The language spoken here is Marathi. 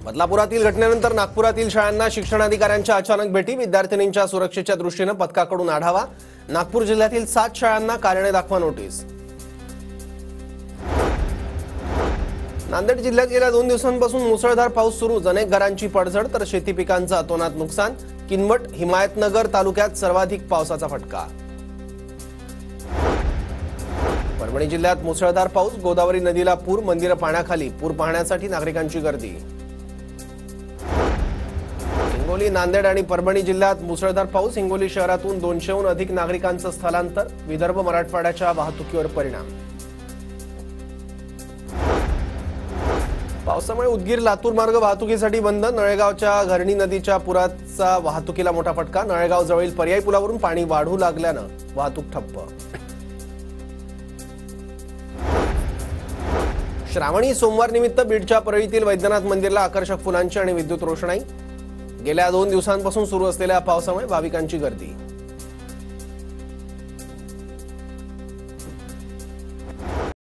बदलापुरातील घटनेनंतर नागपुरातील शाळांना शिक्षणाधिकाऱ्यांच्या अचानक भेटी, विद्यार्थिनींच्या सुरक्षेच्या दृष्टीने पथकाकडून आढावा। नागपूर जिल्ह्यातील 7 शाळांना कारणे दाखवा नोटीस। नांदेड जिल्ह्यात गेल्या 2 दिवसांपासून मुसळधार पाऊस सुरू, अनेक घरांची पडझड तर शेती पिकांचं अतोनात नुकसान। किनवट, हिमायतनगर तालुक्यात सर्वाधिक पावसाचा फटका। परभणी जिल्ह्यात मुसळधार पाऊस, गोदावरी नदीला पूर, मंदिरं पाण्याखाली, पूर पाहण्यासाठी नागरिकांची गर्दी। हिंगोली, नांदेड आणि परभणी जिल्ह्यात मुसळधार पाऊस, हिंगोली शहरातून 200हून अधिक नागरिकांचं स्थलांतर, विदर्भ मराठवाड्याच्या वाहतुकीवर परिणाम। पावसामुळे उदगीर लातूर मार्ग वाहतुकीसाठी बंद, नळेगावच्या घरणी नदीच्या पुराचा वाहतुकीला मोठा फटका, नळेगाव जवळील पर्यायी पुलावरून पाणी वाढू लागल्यानं वाहतूक ठप्प। श्रावणी सोमवार निमित्त बीडच्या परळीतील वैद्यनाथ मंदिरला आकर्षक फुलांची आणि विद्युत रोषणाई। गेल्या 2 दिवसांपासून सुरू असलेल्या पावसामुळे भाविकांची गर्दी।